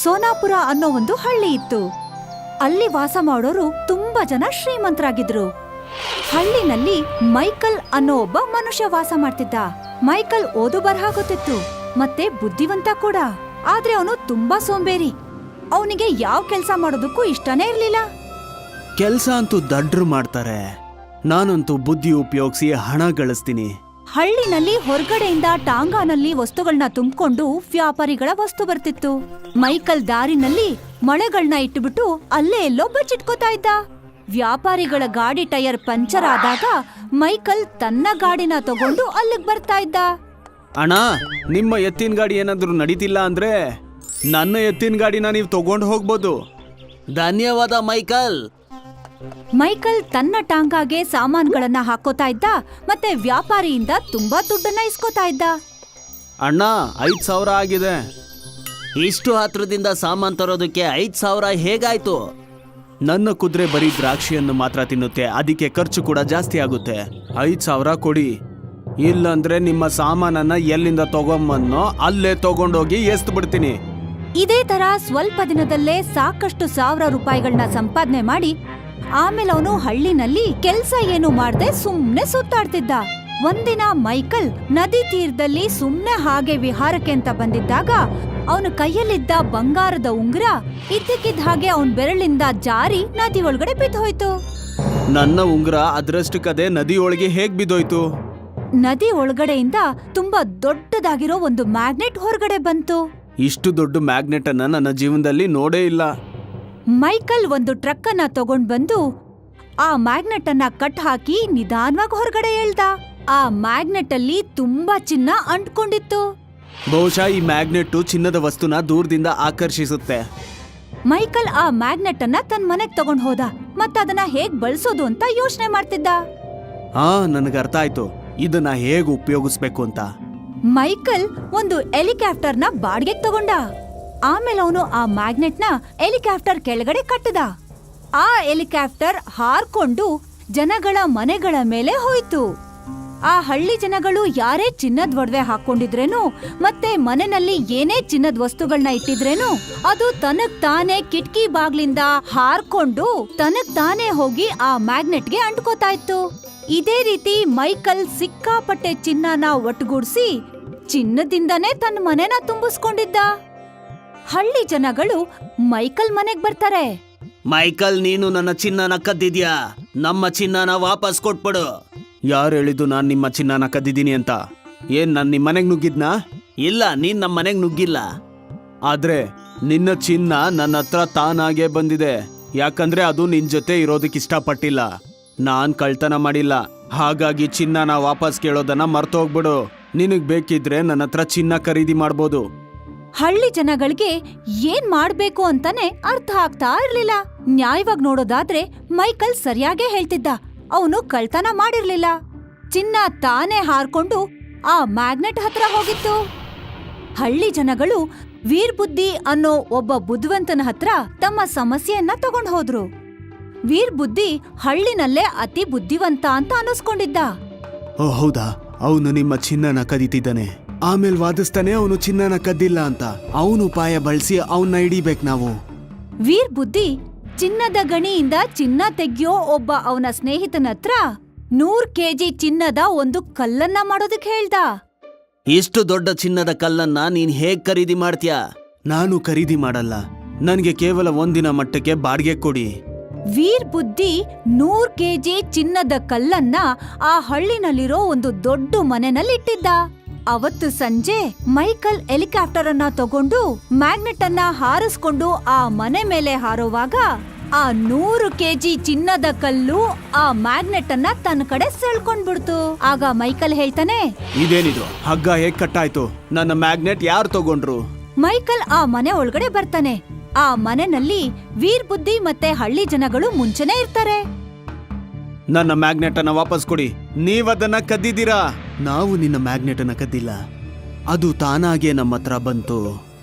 ಸೋನಾಪುರ ಅನ್ನೋ ಒಂದು ಹಳ್ಳಿ ಇತ್ತು. ಅಲ್ಲಿ ವಾಸ ಮಾಡೋರು ತುಂಬಾ ಜನ ಶ್ರೀಮಂತರಾಗಿದ್ರು. ಹಳ್ಳಿನಲ್ಲಿ ಮೈಕಲ್ ಅನ್ನೋ ಒಬ್ಬ ಮನುಷ್ಯ ವಾಸ ಮಾಡ್ತಿದ್ದ. ಮೈಕಲ್ ಓದು ಬರಹ ಗೊತ್ತಿತ್ತು ಮತ್ತೆ ಬುದ್ಧಿವಂತ ಕೂಡ. ಆದ್ರೆ ಅವನು ತುಂಬಾ ಸೋಂಬೇರಿ. ಅವನಿಗೆ ಯಾವ ಕೆಲ್ಸ ಮಾಡೋದಕ್ಕೂ ಇಷ್ಟನೇ ಇರ್ಲಿಲ್ಲ. ಕೆಲ್ಸ ಅಂತೂ ದಡ್ರು ಮಾಡ್ತಾರೆ, ನಾನಂತೂ ಬುದ್ಧಿ ಉಪಯೋಗಿಸಿ ಹಣ ಗಳಿಸ್ತೀನಿ. ಹಳ್ಳಿನಲ್ಲಿ ಹೊರಗಡೆಯಿಂದ ಟಾಂಗಾನಲ್ಲಿ ವಸ್ತುಗಳನ್ನ ತುಂಬಿಕೊಂಡು ವ್ಯಾಪಾರಿಗಳ ವಸ್ತು ಬರ್ತಿತ್ತು. ಮೈಕಲ್ ದಾರಿನಲ್ಲಿ ಮಳೆಗಳನ್ನ ಇಟ್ಟುಬಿಟ್ಟು ಅಲ್ಲೇ ಎಲ್ಲೋ ಬಚ್ಚಿಟ್ಕೋತಾ ಇದ್ದ. ವ್ಯಾಪಾರಿಗಳ ಗಾಡಿ ಟೈರ್ ಪಂಚರ್ ಆದಾಗ ಮೈಕಲ್ ತನ್ನ ಗಾಡಿನ ತಗೊಂಡು ಅಲ್ಲಿಗೆ ಬರ್ತಾ ಇದ್ದ. ಅಣ್ಣ, ನಿಮ್ಮ ಎತ್ತಿನ ಗಾಡಿ ಏನಾದ್ರೂ ನಡೀತಿಲ್ಲ ಅಂದ್ರೆ ನನ್ನ ಎತ್ತಿನ ಗಾಡಿನ ನೀವು ತಗೊಂಡು ಹೋಗ್ಬೋದು. ಧನ್ಯವಾದ ಮೈಕಲ್. ಮೈಕಲ್ ತನ್ನ ಟಾಂಗಾಗೆ ಸಾಮಾನುಗಳನ್ನ ಹಾಕೋತಾ ಇದ್ದ ಮತ್ತೆ ವ್ಯಾಪಾರಿಯಿಂದ ತುಂಬಾ ದುಡ್ಡನ್ನ ಇಸ್ಕೋತಾ ಇದ್ದ. ಅಣ್ಣ, 5,000 ಆಗಿದೆ. ಇಷ್ಟು ಹತ್ರದಿಂದ ಸಾಮಾನ್ ತರೋದಕ್ಕೆ 5,000 ಹೇಗಾಯ್ತು? ನನ್ನ ಕುದುರೆ ಬರೀ ದ್ರಾಕ್ಷಿಯನ್ನು ಮಾತ್ರ ತಿನ್ನುತ್ತೆ, ಅದಕ್ಕೆ ಖರ್ಚು ಕೂಡ ಜಾಸ್ತಿ ಆಗುತ್ತೆ. 5,000 ಕೊಡಿ, ಇಲ್ಲಂದ್ರೆ ನಿಮ್ಮ ಸಾಮಾನನ್ನ ಎಲ್ಲಿಂದ ತಗೊಂಬನ್ನೋ ಅಲ್ಲೇ ತಗೊಂಡೋಗಿ ಎಸ್ದು ಬಿಡ್ತೀನಿ. ಇದೇ ತರ ಸ್ವಲ್ಪ ದಿನದಲ್ಲೇ ಸಾಕಷ್ಟು ಸಾವಿರ ರೂಪಾಯಿಗಳನ್ನ ಸಂಪಾದನೆ ಮಾಡಿ ಆಮೇಲೆ ಅವನು ಹಳ್ಳಿನಲ್ಲಿ ಕೆಲ್ಸ ಏನು ಮಾಡ್ದೆ ಸುಮ್ನೆ ಸುತ್ತಾಡ್ತಿದ್ದ. ಒಂದಿನ ಮೈಕಲ್ ನದಿ ತೀರದಲ್ಲಿ ಸುಮ್ನೆ ಹಾಗೆ ವಿಹಾರಕ್ಕೆ ಅಂತ ಬಂದಿದ್ದಾಗ ಅವನ ಕೈಯಲ್ಲಿದ್ದ ಬಂಗಾರದ ಉಂಗುರ ಇದ್ದಕ್ಕಿದ್ದ ಹಾಗೆ ಅವನ್ ಬೆರಳಿಂದ ಜಾರಿ ನದಿ ಒಳಗಡೆ ಬಿದ್ದೋಯ್ತು. ನನ್ನ ಉಂಗುರ ಅದರಷ್ಟಕ್ಕದೇ ನದಿ ಒಳಗೆ ಹೇಗ್ ಬಿದ್ದೋಯ್ತು? ನದಿ ಒಳಗಡೆಯಿಂದ ತುಂಬಾ ದೊಡ್ಡದಾಗಿರೋ ಒಂದು ಮ್ಯಾಗ್ನೆಟ್ ಹೊರಗಡೆ ಬಂತು. ಇಷ್ಟು ದೊಡ್ಡ ಮ್ಯಾಗ್ನೆಟ್ ಅನ್ನ ನನ್ನ ಜೀವನದಲ್ಲಿ ನೋಡೇ ಇಲ್ಲ. ಮೈಕಲ್ ಒಂದು ಟ್ರಕ್ ಅನ್ನ ತಗೊಂಡ್ ಬಂದು ಆ ಮ್ಯಾಗ್ನೆಟ್ ಅನ್ನ ಕಟ್ ಹಾಕಿ ನಿಧಾನವಾಗಿ ಹೊರಗಡೆ ಎಳ್ದ. ಆ ಮ್ಯಾಗ್ನೆಟ್ ಅಲ್ಲಿ ತುಂಬಾ ಚಿನ್ನ ಅಂಟ್ಕೊಂಡಿತ್ತು. ಬಹುಶಃ ಈ ಮ್ಯಾಗ್ನೆಟ್ ಚಿನ್ನದ ವಸ್ತುನ ದೂರದಿಂದ ಆಕರ್ಷಿಸುತ್ತೆ. ಮೈಕಲ್ ಆ ಮ್ಯಾಗ್ನೆಟ್ ಅನ್ನ ತನ್ನ ಮನೆಗ್ ತಗೊಂಡ್ ಹೋದ ಮತ್ತದನ್ನ ಹೇಗ್ ಬಳಸೋದು ಅಂತ ಯೋಚನೆ ಮಾಡ್ತಿದ್ದ. ನನಗೆ ಅರ್ಥ ಆಯ್ತು, ಇದನ್ನ ಹೇಗ್ ಉಪಯೋಗಿಸ್ಬೇಕು ಅಂತ. ಮೈಕಲ್ ಒಂದು ಹೆಲಿಕಾಪ್ಟರ್ನ ಬಾಡಿಗೆಗೆ ತಗೊಂಡ. ಆಮೇಲೆ ಅವನು ಆ ಮ್ಯಾಗ್ನೆಟ್ನ ಹೆಲಿಕಾಪ್ಟರ್ ಕೆಳಗಡೆ ಕಟ್ಟದ. ಆ ಹೆಲಿಕಾಪ್ಟರ್ ಹಾರ್ಕೊಂಡು ಜನಗಳ ಮನೆಗಳ ಮೇಲೆ ಹೋಯ್ತು. ಆ ಹಳ್ಳಿ ಜನಗಳು ಯಾರೇ ಚಿನ್ನದ ಒಡವೆ ಹಾಕೊಂಡಿದ್ರೇನು ಮತ್ತೆ ಮನೆಯಲ್ಲಿ ಏನೇ ಚಿನ್ನದ ವಸ್ತುಗಳನ್ನ ಇಟ್ಟಿದ್ರೇನು ಅದು ತನಗ್ ತಾನೇ ಕಿಟಕಿ ಬಾಗ್ಲಿಂದ ಹಾರ್ಕೊಂಡು ತನಗ್ ತಾನೇ ಹೋಗಿ ಆ ಮ್ಯಾಗ್ನೆಟ್ಗೆ ಅಂಟ್ಕೋತಾ ಇತ್ತು. ಇದೇ ರೀತಿ ಮೈಕಲ್ ಸಿಕ್ಕಾಪಟ್ಟೆ ಚಿನ್ನನ ಒಟ್ಟುಗೂಡಿಸಿ ಚಿನ್ನದಿಂದನೇ ತನ್ನ ಮನೆನ ತುಂಬಿಸ್ಕೊಂಡಿದ್ದ. ಹಳ್ಳಿ ಜನಗಳು ಮೈಕಲ್ ಮನೆಗ್ ಬರ್ತಾರೆ. ಮೈಕಲ್, ನೀನು ನನ್ನ ಚಿನ್ನನ ಕದ್ದಿದ್ಯಾ? ನಮ್ಮ ಚಿನ್ನನ ವಾಪಸ್ ಕೊಟ್ಬಿಡು. ಯಾರು ಹೇಳಿದ್ದು ನಾನ್ ನಿಮ್ಮ ಚಿನ್ನನ ಕದ್ದಿದ್ದೀನಿ ಅಂತ? ಏನ್ ನಾನ್ ನಿಮ್ ಮನೆಗ್ ನುಗ್ಗಿದ್ನಾ? ಇಲ್ಲ, ನೀನ್ ನಮ್ಮ ಮನೆಗ್ ನುಗ್ಗಿಲ್ಲ. ಆದ್ರೆ ನಿನ್ನ ಚಿನ್ನ ನನ್ನ ಹತ್ರ ತಾನಾಗೆ ಬಂದಿದೆ, ಯಾಕಂದ್ರೆ ಅದು ನಿನ್ ಜೊತೆ ಇರೋದಕ್ಕೆ ಇಷ್ಟಪಟ್ಟಿಲ್ಲ. ನಾನ್ ಕಳ್ತನ ಮಾಡಿಲ್ಲ, ಹಾಗಾಗಿ ಚಿನ್ನನ ವಾಪಸ್ ಕೇಳೋದನ್ನ ಮರ್ತೋಗ್ಬಿಡು. ನಿನಗ್ ಬೇಕಿದ್ರೆ ನನ್ನ ಹತ್ರ ಚಿನ್ನ ಖರೀದಿ ಮಾಡ್ಬೋದು. ಹಳ್ಳಿ ಜನಗಳಿಗೆ ಏನ್ ಮಾಡ್ಬೇಕು ಅಂತಾನೆ ಅರ್ಥ ಆಗ್ತಾ ಇರ್ಲಿಲ್ಲ. ನ್ಯಾಯವಾಗಿ ನೋಡೋದಾದ್ರೆ ಮೈಕಲ್ ಸರಿಯಾಗೇ ಹೇಳ್ತಿದ್ದ. ಅವನು ಕಳ್ತನ ಮಾಡಿರ್ಲಿಲ್ಲ. ಚಿನ್ನ ತಾನೇ ಹಾರ್ಕೊಂಡು ಆ ಮ್ಯಾಗ್ನೆಟ್ ಹತ್ರ ಹೋಗಿತ್ತು. ಹಳ್ಳಿ ಜನಗಳು ವೀರ್ಬುದ್ಧಿ ಅನ್ನೋ ಒಬ್ಬ ಬುದ್ಧಿವಂತನ ಹತ್ರ ತಮ್ಮ ಸಮಸ್ಯೆಯನ್ನ ತಗೊಂಡ್ ಹೋದ್ರು. ವೀರ್ಬುದ್ಧಿ ಹಳ್ಳಿನಲ್ಲೇ ಅತಿ ಬುದ್ಧಿವಂತ ಅಂತ ಅನಿಸ್ಕೊಂಡಿದ್ದ. ಓ ಹೌದಾ, ಅವನು ನಿಮ್ಮ ಚಿನ್ನನ ಕದೀತಿದ್ದಾನೆ. ಆಮೇಲೆ ವಾದಿಸ್ತಾನೆ ಅವನು ಚಿನ್ನನ ಕದ್ದಿಲ್ಲ ಅಂತ. ಅವನು ಉಪಾಯ ಬಳಸಿ ಅವನ್ನ ಹಿಡಿಬೇಕು ನಾವು. ವೀರ್ಬುದ್ಧಿ ಚಿನ್ನದ ಗಣಿಯಿಂದ ಚಿನ್ನ ತೆಗ್ಯೋ ಒಬ್ಬ ಅವನ ಸ್ನೇಹಿತನ ಹತ್ರ 100 ಕೆಜಿ ಚಿನ್ನದ ಒಂದು ಕಲ್ಲನ್ನ ಮಾಡೋದಕ್ಕೆ ಹೇಳ್ದ. ಇಷ್ಟು ದೊಡ್ಡ ಚಿನ್ನದ ಕಲ್ಲನ್ನ ನೀನ್ ಹೇಗ್ ಖರೀದಿ ಮಾಡ್ತೀಯಾ? ನಾನು ಖರೀದಿ ಮಾಡಲ್ಲ, ನನ್ಗೆ ಕೇವಲ ಒಂದಿನ ಮಟ್ಟಕ್ಕೆ ಬಾಡಿಗೆ ಕೊಡಿ. ವೀರ್ಬುದ್ಧಿ 100 ಕೆಜಿ ಚಿನ್ನದ ಕಲ್ಲನ್ನ ಆ ಹಳ್ಳಿನಲ್ಲಿರೋ ಒಂದು ದೊಡ್ಡ ಮನೆನಲ್ಲಿ ಇಟ್ಟಿದ್ದ. ಅವತ್ತು ಸಂಜೆ ಮೈಕಲ್ ಹೆಲಿಕಾಪ್ಟರ್ ಅನ್ನ ತಗೊಂಡು ಮ್ಯಾಗ್ನೆಟ್ ಅನ್ನ ಹಾರಿಸ್ಕೊಂಡು ಆ ಮನೆ ಮೇಲೆ ಹಾರೋವಾಗ ಆ 100 ಕೆಜಿ ಚಿನ್ನದ ಕಲ್ಲು ಆ ಮ್ಯಾಗ್ನೆಟ್ ಅನ್ನ ತನ್ನ ಕಡೆ ಸೆಳ್ಕೊಂಡ್ಬಿಡ್ತು. ಆಗ ಮೈಕಲ್ ಹೇಳ್ತಾನೆ, ಇದೇನಿದು? ಹಗ್ಗ ಹೇಗ್ ಕಟ್ಟಾಯ್ತು? ನನ್ನ ಮ್ಯಾಗ್ನೆಟ್ ಯಾರು ತಗೊಂಡ್ರು? ಮೈಕಲ್ ಆ ಮನೆ ಒಳಗಡೆ ಬರ್ತಾನೆ. ಆ ಮನೆಯಲ್ಲಿ ವೀರ್ಬುದ್ಧಿ ಮತ್ತೆ ಹಳ್ಳಿ ಜನಗಳು ಮುಂಚೆನೆ ಇರ್ತಾರೆ. ನನ್ನ ಮ್ಯಾಗ್ನೆಟ್ ಅನ್ನ ವಾಪಸ್ ಕೊಡಿ. ನೀವದನ್ನ ಕದ್ದಿದ್ದೀರಾ? ನಾವು ನಿನ್ನ ಮ್ಯಾಗ್ನೆಟ್ ಅನ್ನ ಕದ್ದಿಲ್ಲ, ಅದು ತಾನಾಗೆ ನಮ್ಮ ಹತ್ರ ಬಂತು.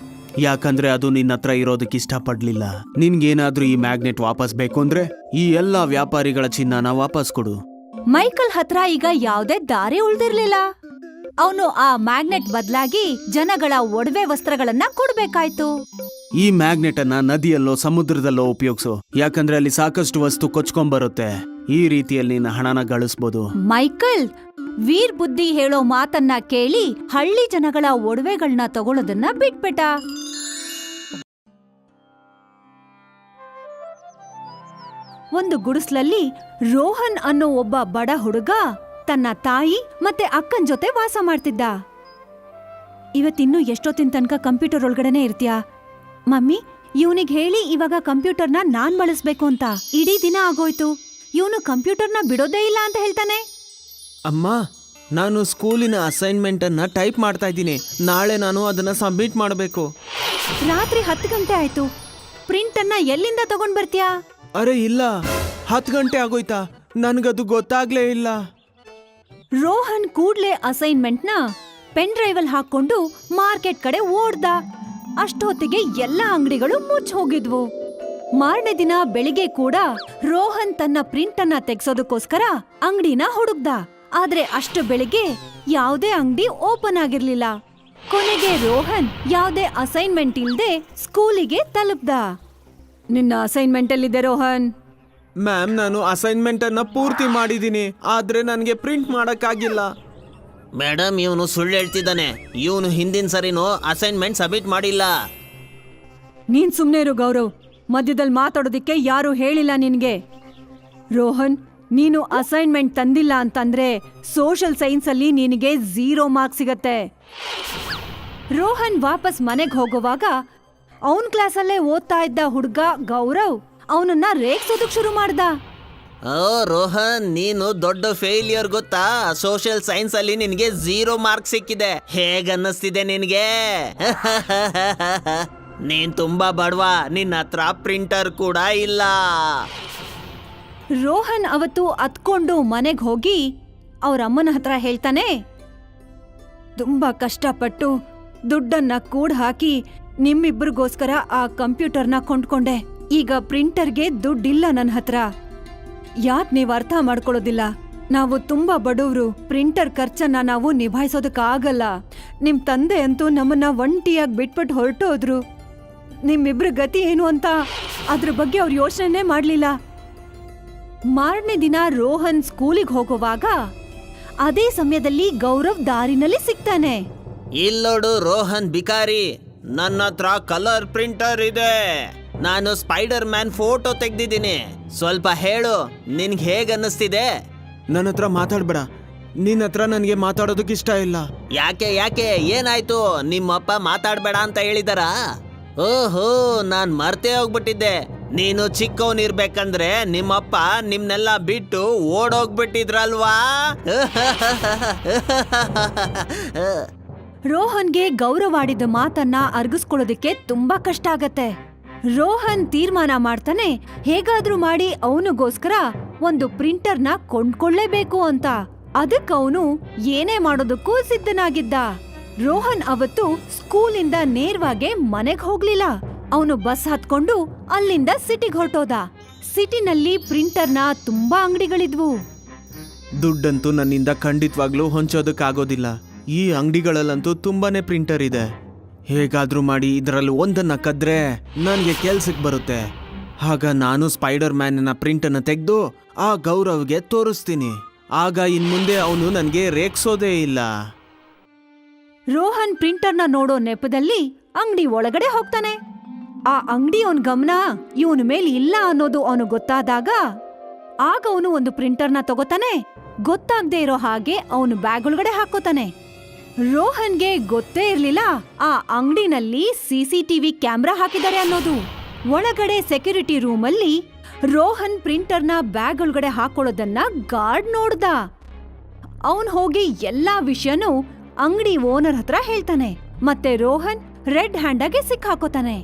ಯಾಕಂದ್ರೆ ಅದು ನಿನ್ನ ಹತ್ರ ಇರೋದಕ್ಕೆ ಇಷ್ಟಪಡ್ಲಿಲ್ಲ. ನಿನ್ಗೇನಾದ್ರೂ ಈ ಮ್ಯಾಗ್ನೆಟ್ ವಾಪಸ್ ಬೇಕು ಅಂದ್ರೆ ಈ ಎಲ್ಲಾ ವ್ಯಾಪಾರಿಗಳ ಚಿನ್ನನ ವಾಪಸ್ ಕೊಡು. ಮೈಕಲ್ ಹತ್ರ ಈಗ ಯಾವ್ದೇ ದಾರಿ ಉಳ್ದಿರ್ಲಿಲ್ಲ. ಅವನು ಆ ಮ್ಯಾಗ್ನೆಟ್ ಬದಲಾಗಿ ಜನಗಳ ಒಡವೆ ವಸ್ತ್ರಗಳನ್ನ ಕೊಡ್ಬೇಕಾಯ್ತು. ಈ ಮ್ಯಾಗ್ನೆಟ್ ಅನ್ನ ನದಿಯಲ್ಲೋ ಸಮುದ್ರದಲ್ಲೋ ಉಪಯೋಗಿಸು, ಯಾಕಂದ್ರೆ ಅಲ್ಲಿ ಸಾಕಷ್ಟು ವಸ್ತು ಕೊಚ್ಕೊಂಡ್ಬರುತ್ತೆ. ಈ ರೀತಿಯಲ್ಲಿ ನೀನು ಹಣನ ಗಳಿಸ್ಬೋದು. ಮೈಕಲ್ ವೀರ್ ಬುದ್ಧಿ ಹೇಳೋ ಮಾತನ್ನ ಕೇಳಿ ಹಳ್ಳಿ ಜನಗಳ ಒಡವೆಗಳನ್ನ ತಗೊಳ್ಳೋದನ್ನ ಬಿಟ್ಬಿಟ್ಟ. ಒಂದು ಗುಡಿಸ್ಲಲ್ಲಿ ರೋಹನ್ ಅನ್ನೋ ಒಬ್ಬ ಬಡ ಹುಡುಗ ತನ್ನ ತಾಯಿ ಮತ್ತೆ ಅಕ್ಕನ್ ಜೊತೆ ವಾಸ ಮಾಡ್ತಿದ್ದ. ಇವತ್ತಿನ್ನೂ ಎಷ್ಟೊತ್ತಿನ ತನಕ ಕಂಪ್ಯೂಟರ್ ಒಳಗಡೆನೆ ಇರ್ತೀಯಾ? ಮಮ್ಮಿ, ಇವನಿಗೆ ಹೇಳಿ ಇವಾಗ ಕಂಪ್ಯೂಟರ್ನ ನಾನ್ ಬಳಸ್ಬೇಕು ಅಂತ. ಇಡೀ ದಿನ ಆಗೋಯ್ತು, ಇವನು ಕಂಪ್ಯೂಟರ್ನ ಬಿಡೋದೇ ಇಲ್ಲ ಅಂತ ಹೇಳ್ತಾನೆ. ಅಮ್ಮ, ನಾನು ಸ್ಕೂಲಿನ ಅಸೈನ್ಮೆಂಟ್ ಅನ್ನ ಟೈಪ್ ಮಾಡ್ತಾ ಇದ್ದೀನಿ. ನಾಳೆ ನಾನು ಅದನ್ನ ಸಬ್ಮಿಟ್ ಮಾಡಬೇಕು. ರಾತ್ರಿ 10 ಗಂಟೆ ಆಯ್ತು. ಪ್ರಿಂಟ್ ಅನ್ನ ಎಲ್ಲಿಂದ ತಗೊಂಡ್ ಬರ್ತೀಯಾ? ಅರೆ ಇಲ್ಲ, 10 ಗಂಟೆ ಆಗೋಯ್ತಾ? ನನ್ಗದು ಗೊತ್ತಾಗ್ಲೇ ಇಲ್ಲ. ರೋಹನ್ ಕೂಡ್ಲೆ ಅಸೈನ್ಮೆಂಟ್ನ ಪೆನ್ ಡ್ರೈವಲ್ ಹಾಕೊಂಡು ಮಾರ್ಕೆಟ್ ಕಡೆ ಓಡ್ದ. ಅಷ್ಟೊತ್ತಿಗೆ ಎಲ್ಲಾ ಅಂಗಡಿಗಳು ಮುಚ್ಚ ಹೋಗಿದ್ವು. ಮಾರನೇ ದಿನ ಬೆಳಿಗ್ಗೆ ಕೂಡ ರೋಹನ್ ತನ್ನ ಪ್ರಿಂಟ್ ಅನ್ನ ತೆಗ್ಸೋದಕ್ಕೋಸ್ಕರ ಅಂಗಡಿನ ಹುಡುಕ್ದ. ಆದ್ರೆ ಅಷ್ಟು ಬೆಳಿಗ್ಗೆ ಯಾವುದೇ ಅಂಗಡಿ ಓಪನ್ ಆಗಿರ್ಲಿಲ್ಲ. ಕೊನೆಗೆ ರೋಹನ್ ಯಾವುದೇ ಅಸೈನ್ಮೆಂಟ್ ಇಲ್ದೆ ಸ್ಕೂಲಿಗೆ ತಲುಪ್ದ. ನಿನ್ನ ಅಸೈನ್ಮೆಂಟ್ ಎಲ್ಲಿದೆ ರೋಹನ್? ಮ್ಯಾಮ್, ನಾನು ಅಸೈನ್ಮೆಂಟ್ ಅನ್ನ ಪೂರ್ತಿ ಮಾಡಿದ್ದೀನಿ, ಆದ್ರೆ ನನಗೆ ಪ್ರಿಂಟ್ ಮಾಡಕ್ಕಾಗಿಲ್ಲ. ಮೇಡಮ್, ಇವನು ಸುಳ್ಳು ಹೇಳ್ತಿದ್ದಾನೆ. ಇವನು ಹಿಂದಿನ ಸರಿನೂ ಅಸೈನ್ಮೆಂಟ್ ಸಬ್ಮಿಟ್ ಮಾಡಿಲ್ಲ. ನೀನ್ ಸುಮ್ನೆ ಇರು ಗೌರವ್, ಮಧ್ಯದಲ್ಲಿ ಮಾತಾಡೋದಿಕ್ಕೆ ಯಾರು ಹೇಳಿಲ್ಲ ನಿನ್ಗೆ. ರೋಹನ್, ನೀನು ಅಸೈನ್ಮೆಂಟ್ ತಂದಿಲ್ಲ ಅಂತಂದ್ರೆ ಸೋಷಿಯಲ್ ಸೈನ್ಸ್ ಅಲ್ಲಿ ನಿನಗೆ 0 ಮಾರ್ಕ್ಸ್ ಸಿಗತ್ತೆ. ರೋಹನ್ ವಾಪಸ್ ಮನೆಗ್ ಹೋಗುವಾಗ ಅವನ್ ಕ್ಲಾಸಲ್ಲೇ ಓದ್ತಾ ಇದ್ದ ಹುಡ್ಗ ಗೌರವ್ ಅವನನ್ನ ರೇಗ್ಸೋದಕ್ ಶುರು ಮಾಡ್ದ. ಓ ರೋಹನ್, ನೀನು ದೊಡ್ಡ ಫೇಲಿಯರ್ ಗೊತ್ತಾ? ಸೋಷಿಯಲ್ ಸೈನ್ಸ್ ಅಲ್ಲಿ ನಿನಗೆ 0 ಮಾರ್ಕ್ಸ್ ಸಿಕ್ಕಿದೆ. ಹೇಗನ್ನಿಸ್ತಿದೆ ನಿನಗೆ? ನೀನ್ ತುಂಬಾ ಬಡವ, ನಿನ್ನ ಹತ್ರ ಪ್ರಿಂಟರ್ ಕೂಡ ಇಲ್ಲ. ರೋಹನ್ ಅವತ್ತು ಅತ್ಕೊಂಡು ಮನೆಗ್ ಹೋಗಿ ಅವ್ರ ಅಮ್ಮನ ಹತ್ರ ಹೇಳ್ತಾನೆ, ತುಂಬಾ ಕಷ್ಟಪಟ್ಟು ದುಡ್ಡನ್ನ ಕೂಡ್ ಹಾಕಿ ನಿಮ್ಮಿಬ್ರಿಗೋಸ್ಕರ ಆ ಕಂಪ್ಯೂಟರ್ನ ಕೊಂಡ್ಕೊಂಡೆ. ಈಗ ಪ್ರಿಂಟರ್ಗೆ ದುಡ್ಡಿಲ್ಲ ನನ್ನ ಹತ್ರ. ಯಾಕ್ ನೀವ್ ಅರ್ಥ ಮಾಡ್ಕೊಳ್ಳೋದಿಲ್ಲ? ನಾವು ತುಂಬಾ ಬಡವ್ರು, ಪ್ರಿಂಟರ್ ಖರ್ಚನ್ನ ನಾವು ನಿಭಾಯಿಸೋದಕ್ಕಾಗಲ್ಲ. ನಿಮ್ ತಂದೆ ಅಂತೂ ನಮ್ಮನ್ನ ಒಂಟಿಯಾಗಿ ಬಿಟ್ಬಿಟ್ಟು ಹೊರಟೋದ್ರು. ನಿಮ್ಮಿಬ್ರ ಗತಿ ಏನು ಅಂತ ಅದ್ರ ಬಗ್ಗೆ ಅವ್ರು ಯೋಚನೆ ಮಾಡ್ಲಿಲ್ಲ. ಮಾರನೇ ದಿನ ರೋಹನ್ ಸ್ಕೂಲಿಗೆ ಹೋಗುವಾಗ ಅದೇ ಸಮಯದಲ್ಲಿ ಗೌರವ್ ದಾರಿನಲ್ಲಿ ಸಿಗ್ತಾನೆ. ಇಲ್ಲೋಡು ರೋಹನ್ ಬಿಕಾರಿ, ನನ್ನ ಹತ್ರ ಕಲರ್ ಪ್ರಿಂಟರ್ ಇದೆ. ನಾನು ಸ್ಪೈಡರ್ ಮ್ಯಾನ್ ಫೋಟೋ ತೆಗ್ದಿದ್ದೀನಿ. ಸ್ವಲ್ಪ ಹೇಳು, ನಿನ್ಗೆ ಹೇಗನ್ನಿಸ್ತಿದೆ? ನನ್ನ ಹತ್ರ ಮಾತಾಡ್ಬೇಡ. ನಿನ್ನ ಹತ್ರ ನನಗೆ ಮಾತಾಡೋದಕ್ಕೆ ಇಷ್ಟ ಇಲ್ಲ. ಯಾಕೆ ಯಾಕೆ ಏನಾಯ್ತು? ನಿಮ್ಮಪ್ಪ ಮಾತಾಡ್ಬೇಡ ಅಂತ ಹೇಳಿದಾರಾ? ಓಹೋ, ನಾನ್ ಮರ್ತೇ ಹೋಗ್ಬಿಟ್ಟಿದ್ದೆ. ನೀನು ಚಿಕ್ಕವನಿರ್ಬೇಕಂದ್ರೆ ನಿಮ್ಮಪ್ಪ ನಿಮ್ನೆಲ್ಲ ಬಿಟ್ಟು ಓಡೋಗ್ಬಿಟ್ಟಿದ್ರಲ್ವಾ? ರೋಹನ್ಗೆ ಗೌರವಾಡಿದ ಮಾತನ್ನ ಅರ್ಗಿಸ್ಕೊಳ್ಳೋದಕ್ಕೆ ತುಂಬಾ ಕಷ್ಟ ಆಗತ್ತೆ. ರೋಹನ್ ತೀರ್ಮಾನ ಮಾಡ್ತಾನೆ, ಹೇಗಾದ್ರೂ ಮಾಡಿ ಅವನಿಗೋಸ್ಕರ ಒಂದು ಪ್ರಿಂಟರ್ನ ಕೊಂಡ್ಕೊಳ್ಳೇಬೇಕು ಅಂತ. ಅದಕ್ಕವನು ಏನೇ ಮಾಡೋದಕ್ಕೂ ಸಿದ್ಧನಾಗಿದ್ದ. ರೋಹನ್ ಅವತ್ತು ಸ್ಕೂಲಿಂದ ನೇರವಾಗಿ ಮನೆಗ್ ಹೋಗ್ಲಿಲ್ಲ. ಅವನು ಬಸ್ ಹತ್ಕೊಂಡು ಅಲ್ಲಿಂದ ಸಿಟಿಗ್ ಹೊರಟೋದ. ಸಿಟಿನಲ್ಲಿ ಪ್ರಿಂಟರ್ನ ತುಂಬಾ ಅಂಗಡಿಗಳಿದ್ವು. ದುಡ್ಡಂತೂ ನನ್ನಿಂದ ಖಂಡಿತವಾಗ್ಲೂ ಹೊಂಚೋದಕ್ಕಾಗೋದಿಲ್ಲ. ಈ ಅಂಗಡಿಗಳಲ್ಲಂತೂ ತುಂಬಾನೇ ಪ್ರಿಂಟರ್ ಇದೆ. ಹೇಗಾದ್ರೂ ಮಾಡಿ ಇದರಲ್ಲಿ ಒಂದನ್ನ ಕದ್ರೆ ನನಗೆ ಕೆಲ್ಸಕ್ಕೆ ಬರುತ್ತೆ. ಆಗ ನಾನು ಸ್ಪೈಡರ್ ಮ್ಯಾನ್ನ ಪ್ರಿಂಟನ್ನು ತೆಗೆದು ಆ ಗೌರವ್ಗೆ ತೋರಿಸ್ತೀನಿ. ಆಗ ಇನ್ಮುಂದೆ ಅವನು ನನಗೆ ರೇಗ್ಸೋದೇ ಇಲ್ಲ. ರೋಹನ್ ಪ್ರಿಂಟರ್ನ ನೋಡೋ ನೆಪದಲ್ಲಿ ಅಂಗಡಿ ಒಳಗಡೆ ಹೋಗ್ತಾನೆ. ಆ ಅಂಗಡಿ ಅವನ್ ಗಮನ ಇವನ ಮೇಲೆ ಇಲ್ಲ ಅನ್ನೋದು ಅವನು ಗೊತ್ತಾದಾಗ ಆಗ ಅವನು ಒಂದು ಪ್ರಿಂಟರ್ನ ತಗೋತಾನೆ. ಗೊತ್ತಾಗದೆ ಇರೋ ಹಾಗೆ ಅವನು ಬ್ಯಾಗ್ ಒಳಗಡೆ ಹಾಕೋತಾನೆ. ರೋಹನ್ಗೆ ಗೊತ್ತೇ ಇರ್ಲಿಲ್ಲ ಆ ಅಂಗಡಿನಲ್ಲಿ ಸಿಸಿಟಿವಿ ಕ್ಯಾಮ್ರಾ ಹಾಕಿದ್ದಾರೆ ಅನ್ನೋದು. ಒಳಗಡೆ ಸೆಕ್ಯೂರಿಟಿ ರೂಮಲ್ಲಿ ರೋಹನ್ ಪ್ರಿಂಟರ್ನ ಬ್ಯಾಗ್ ಒಳಗಡೆ ಹಾಕೊಳ್ಳೋದನ್ನ ಗಾರ್ಡ್ ನೋಡ್ದ. ಅವನ್ ಹೋಗಿ ಎಲ್ಲಾ ವಿಷಯನೂ ಅಂಗಡಿ ಓನರ್ ಹತ್ರ ಹೇಳ್ತಾನೆ. ಮತ್ತೆ ರೋಹನ್ ರೆಡ್ ಹ್ಯಾಂಡ್ ಆಗಿ ಸಿಕ್ಕಾಕೋತಾನೆ.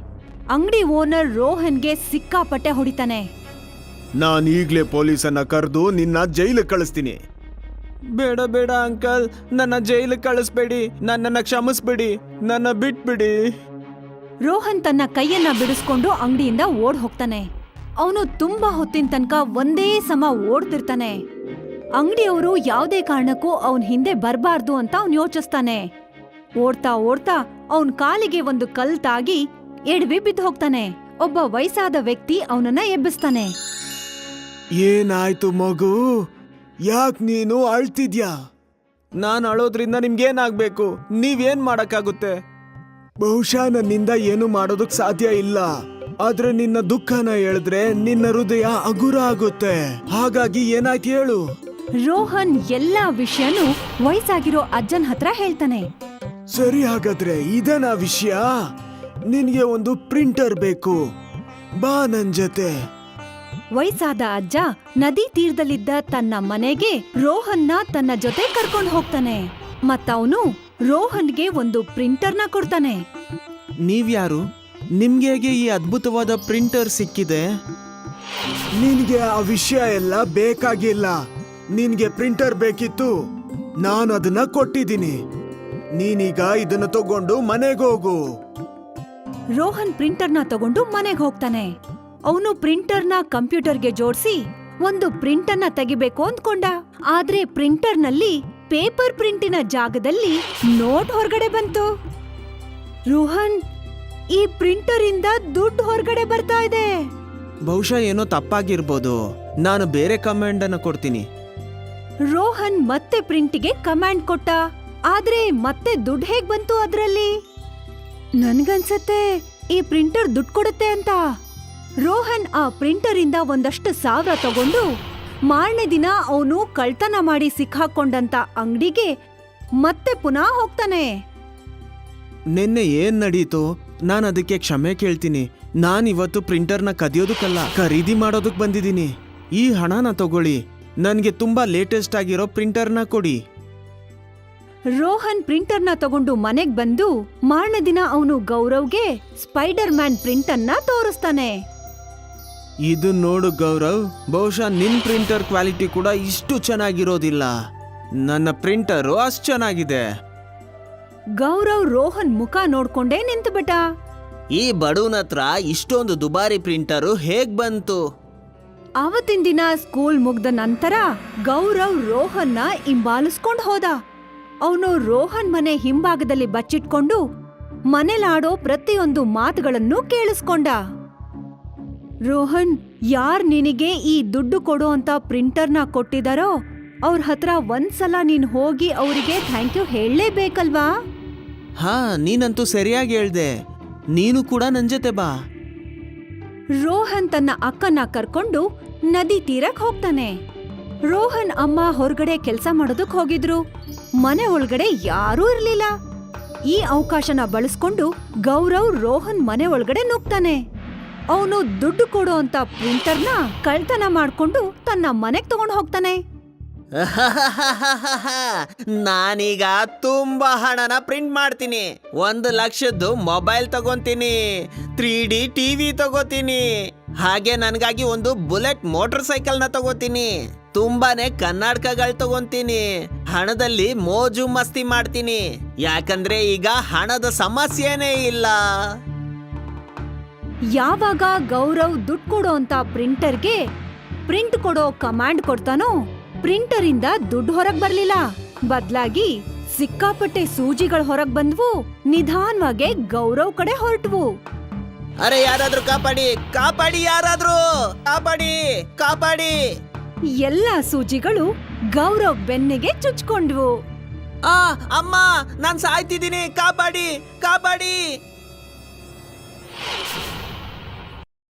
ಅಂಗಡಿ ಓನರ್ ರೋಹನ್ಗೆ ಸಿಕ್ಕಾಪಟ್ಟೆ ಹೊಡಿತಾನೆ. ನಾನು ಈಗ್ಲೇ ಪೊಲೀಸನ್ನ ಕರೆದು ನಿನ್ನ ಜೈಲಿಗೆ ಕಳಿಸ್ತೀನಿ. ಬೇಡ ಬೇಡ ಅಂಕಲ್, ನನ್ನ ಜೈಲಿಗೆ ಕಳಿಸ್ಬೇಡಿ. ನನ್ನನ್ನ ಕ್ಷಮಿಸ್ಬಿಡಿ, ನನ್ನ ಬಿಟ್ಬಿಡಿ. ರೋಹನ್ ತನ್ನ ಕೈಯನ್ನ ಬಿಡಿಸ್ಕೊಂಡು ಅಂಗಡಿಯಿಂದ ಓಡ್ ಹೋಗ್ತಾನೆ. ಅವನು ತುಂಬಾ ಹೊತ್ತಿನ ತನಕ ಒಂದೇ ಸಮ ಓಡ್ತಿರ್ತಾನೆ. ಅಂಗಡಿಯವರು ಯಾವುದೇ ಕಾರಣಕ್ಕೂ ಅವನ್ ಹಿಂದೆ ಬರಬಾರ್ದು ಅಂತ ಅವನ್ ಯೋಚಿಸ್ತಾನೆ. ಓಡ್ತಾ ಓಡ್ತಾ ಅವನ್ ಕಾಲಿಗೆ ಒಂದು ಕಲ್ ತಾಗಿ ಎಡವಿ ಬಿದ್ದು ಹೋಗ್ತಾನೆ. ಒಬ್ಬ ವಯಸ್ಸಾದ ವ್ಯಕ್ತಿ ಅವನನ್ನ ಎಬ್ಬಿಸ್ತಾನೆ. ಏನಾಯ್ತು ಮಗು? ಯಾಕ್ ನೀನು ಅಳ್ತಿದ್ಯಾ? ನಾನ್ ಅಳೋದ್ರಿಂದ ನಿಮ್ಗೇನಾಗ್ಬೇಕು? ನೀವೇನ್ ಮಾಡಕ್ಕಾಗುತ್ತೆ? ಬಹುಶಃ ನನ್ನಿಂದ ಏನು ಮಾಡೋದಕ್ ಸಾಧ್ಯ ಇಲ್ಲ. ಆದ್ರೆ ನಿನ್ನ ದುಃಖನ ಹೇಳಿದ್ರೆ ನಿನ್ನ ಹೃದಯ ಹಗುರ ಆಗುತ್ತೆ. ಹಾಗಾಗಿ ಏನಾಯ್ತು ಹೇಳು. ರೋಹನ್ ಎಲ್ಲಾ ವಿಷಯನೂ ವಯಸ್ಸಾಗಿರೋ ಅಜ್ಜನ್ ಹತ್ರ ಹೇಳ್ತಾನೆ. ಸರಿ, ಹಾಗಾದ್ರೆ ಇದನ್ನ ವಿಷಯ. ನಿನ್ಗೆ ಒಂದು ಪ್ರಿಂಟರ್ ಬೇಕು, ಬಾ ನನ್ ಜೊತೆ. ವಯಸ್ಸಾದ ಅಜ್ಜ ನದಿ ತೀರದಲ್ಲಿದ್ದ ತನ್ನ ಮನೆಗೆ ರೋಹನ್ನ ತನ್ನ ಜೊತೆ ಕರ್ಕೊಂಡು ಹೋಗ್ತಾನೆ. ಮತ್ತವನು ರೋಹನ್ಗೆ ಒಂದು ಪ್ರಿಂಟರ್ನ ಕೊಡ್ತಾನೆ. ನೀವ್ಯಾರು? ನಿಮ್ಗೆ ಹೇಗೆ ಈ ಅದ್ಭುತವಾದ ಪ್ರಿಂಟರ್ ಸಿಕ್ಕಿದೆ? ನಿನ್ಗೆ ಆ ವಿಷಯ ಎಲ್ಲ ಬೇಕಾಗಿಲ್ಲ. ನಿನ್ಗೆ ಪ್ರಿಂಟರ್ ಬೇಕಿತ್ತು, ನಾನು ಅದನ್ನ ಕೊಟ್ಟಿದ್ದೀನಿ. ನೀನೀಗ ಇದನ್ನ ತಗೊಂಡು ಮನೆಗೆ ಹೋಗು. ರೋಹನ್ ಪ್ರಿಂಟರ್ನ ತಗೊಂಡು ಮನೆಗೆ ಹೋಗ್ತಾನೆ. ಅವನು ಪ್ರಿಂಟರ್ನ ಕಂಪ್ಯೂಟರ್ಗೆ ಜೋಡಿಸಿ ಒಂದು ಪ್ರಿಂಟರ್ನ ತೆಗಿಬೇಕು ಅಂದ್ಕೊಂಡ. ಆದ್ರೆ ಪ್ರಿಂಟರ್ನಲ್ಲಿ ಪೇಪರ್ ಪ್ರಿಂಟಿನ ಜಾಗದಲ್ಲಿ ನೋಟ್ ಹೊರಗಡೆ ಬಂತು. ರೋಹನ್, ಈ ಪ್ರಿಂಟರ್ ಇಂದ ದುಡ್ಡು ಹೊರಗಡೆ ಬರ್ತಾ ಇದೆ. ಬಹುಶಃ ಏನೋ ತಪ್ಪಾಗಿರ್ಬೋದು. ನಾನು ಬೇರೆ ಕಮಾಂಡ್ ಅನ್ನ ಕೊಡ್ತೀನಿ. ರೋಹನ್ ಮತ್ತೆ ಪ್ರಿಂಟಿಗೆ ಕಮಾಂಡ್ ಕೊಟ್ಟ. ಆದ್ರೆ ಮತ್ತೆ ದುಡ್ಡು ಹೇಗ್ ಬಂತು ಅದ್ರಲ್ಲಿ? ನನ್ಗನ್ಸತ್ತೆ ಈ ಪ್ರಿಂಟರ್ ದುಡ್ಡು ಕೊಡುತ್ತೆ ಅಂತ. ರೋಹನ್ ಆ ಪ್ರಿಂಟರ್ ಇಂದ ಒಂದಷ್ಟು ಸಾವಿರ ತಗೊಂಡು ಮಾರನೇ ದಿನ ಅವನು ಕಳ್ತನ ಮಾಡಿ ಸಿಕ್ಕಾಕೊಂಡಂತ ಅಂಗಡಿಗೆ ಮತ್ತೆ ಪುನಃ ಹೋಗ್ತಾನೆ. ನಿನ್ನೆ ಏನ್ ನಡೀತು? ನಾನು ಅದಕ್ಕೆ ಕ್ಷಮೆ ಕೇಳ್ತೀನಿ. ನಾನಿವತ್ತು ಪ್ರಿಂಟರ್ನ ಕದಿಯೋದಕ್ಕಲ್ಲ, ಖರೀದಿ ಮಾಡೋದಕ್ ಬಂದಿದ್ದೀನಿ. ಈ ಹಣನ ತಗೊಳ್ಳಿ, ನನ್ಗೆ ತುಂಬಾ ಲೇಟೆಸ್ಟ್ ಆಗಿರೋ ಪ್ರಿಂಟರ್ನ ಕೊಡಿ. ರೋಹನ್ ಪ್ರಿಂಟರ್ನ ತಗೊಂಡು ಮನೆಗ್ ಬಂದು ಮಾರನೇ ದಿನ ಅವನು ಗೌರವ್ಗೆ ಸ್ಪೈಡರ್ ಮ್ಯಾನ್ ಪ್ರಿಂಟನ್ನ ತೋರಿಸ್ತಾನೆ. ಇದು ನೋಡು ಗೌರವ್, ಬಹುಶಃ ನಿನ್ ಪ್ರಿಂಟರ್ ಕ್ವಾಲಿಟಿ ಕೂಡ ಇಷ್ಟು ಚೆನ್ನಾಗಿರೋದಿಲ್ಲ. ನನ್ನ ಪ್ರಿಂಟರು ಅಷ್ಟು ಚೆನ್ನಾಗಿದೆ. ಗೌರವ್ ರೋಹನ್ ಮುಖ ನೋಡ್ಕೊಂಡೇ ನಿಂತುಬಿಟ್ಟ. ಈ ಬಡವನ ಹತ್ರ ಇಷ್ಟೊಂದು ದುಬಾರಿ ಪ್ರಿಂಟರು ಹೇಗ್ ಬಂತು? ಆವತ್ತಿನ ದಿನ ಸ್ಕೂಲ್ ಮುಗ್ದ ನಂತರ ಗೌರವ್ ರೋಹನ್ನ ಹಿಂಬಾಲಿಸ್ಕೊಂಡ್ ಹೋದ. ಅವನು ರೋಹನ್ ಮನೆ ಹಿಂಭಾಗದಲ್ಲಿ ಬಚ್ಚಿಟ್ಕೊಂಡು ಮನೆಲಾಡೋ ಪ್ರತಿಯೊಂದು ಮಾತುಗಳನ್ನು ಕೇಳಿಸ್ಕೊಂಡ. ರೋಹನ್, ಯಾರ್ ನಿನಗೆ ಈ ದುಡ್ಡು ಕೊಡೋ ಅಂತ ಪ್ರಿಂಟರ್ನ ಕೊಟ್ಟಿದಾರೋ ಅವ್ರ ಹತ್ರ ಒಂದ್ಸಲ ನೀನ್ ಹೋಗಿ ಅವರಿಗೆ ಥ್ಯಾಂಕ್ ಯು ಹೇಳಲೇಬೇಕಲ್ವಾ? ಹಾ, ನೀನಂತೂ ಸರಿಯಾಗಿ ಹೇಳ್ದೆ. ನೀನು ಕೂಡ ನನ್ ಜೊತೆ ಬಾ. ರೋಹನ್ ತನ್ನ ಅಕ್ಕನ ಕರ್ಕೊಂಡು ನದಿ ತೀರಕ್ ಹೋಗ್ತಾನೆ. ರೋಹನ್ ಅಮ್ಮ ಹೊರಗಡೆ ಕೆಲ್ಸ ಮಾಡೋದಕ್ ಹೋಗಿದ್ರು. ಮನೆ ಒಳಗಡೆ ಯಾರೂ ಇರ್ಲಿಲ್ಲ. ಈ ಅವಕಾಶನ ಬಳಸ್ಕೊಂಡು ಗೌರವ್ ರೋಹನ್ ಮನೆ ಒಳಗಡೆ ನುಗ್ತಾನೆ. ಅವನು ದುಡ್ಡು ಕೊಡೋ ಅಂತ ಪ್ರಿಂಟರ್ನ ಕಳ್ತನ ಮಾಡ್ಕೊಂಡು ತನ್ನ ಮನೆಗ್ ತಗೊಂಡು ಹೋಗ್ತಾನೆ. ನಾನೀಗ ತುಂಬಾ ಹಣನ ಪ್ರಿಂಟ್ ಮಾಡ್ತೀನಿ. 1,00,000ದ್ದು ಮೊಬೈಲ್ ತಗೊಂತೀನಿ, 3D ಟಿವಿ ತಗೋತೀನಿ, ಹಾಗೆ ನನ್ಗಾಗಿ ಒಂದು ಬುಲೆಟ್ ಮೋಟರ್ ಸೈಕಲ್ನ ತಗೋತೀನಿ, ತುಂಬಾನೇ ಕನ್ನಡಕಗಳು ತಗೊಂತೀನಿ. ಹಣದಲ್ಲಿ ಮೋಜು ಮಸ್ತಿ ಮಾಡ್ತೀನಿ, ಯಾಕಂದ್ರೆ ಈಗ ಹಣದ ಸಮಸ್ಯೆನೇ ಇಲ್ಲ. ಯಾವಾಗ ಗೌರವ್ ದುಡ್ಡು ಕೊಡೋ ಅಂತ ಪ್ರಿಂಟರ್ಗೆ ಪ್ರಿಂಟ್ ಕೊಡೋ ಕಮಾಂಡ್ ಕೊಡ್ತಾನೋ, ಪ್ರಿಂಟರ್ ಇಂದ ದುಡ್ಡು ಹೊರಗ್ ಬರ್ಲಿಲ್ಲ. ಬದ್ಲಾಗಿ ಸಿಕ್ಕಾಪಟ್ಟೆ ಸೂಜಿಗಳು ಹೊರಗ್ ಬಂದ್ವು. ನಿಧಾನವಾಗಿ ಗೌರವ್ ಕಡೆ ಹೊರಟ್ವು. ಅರೆ, ಯಾರಾದ್ರೂ ಕಾಪಾಡಿ, ಕಾಪಾಡಿ, ಯಾರಾದ್ರೂ ಕಾಪಾಡಿ, ಕಾಪಾಡಿ. ಎಲ್ಲಾ ಸೂಜಿಗಳು ಗೌರವ್ ಬೆನ್ನಿಗೆ ಚುಚ್ಕೊಂಡ್ವು. ಅಮ್ಮ, ನಾನ್ ಸಾಯ್ತಿದ್ದೀನಿ, ಕಾಪಾಡಿ, ಕಾಪಾಡಿ.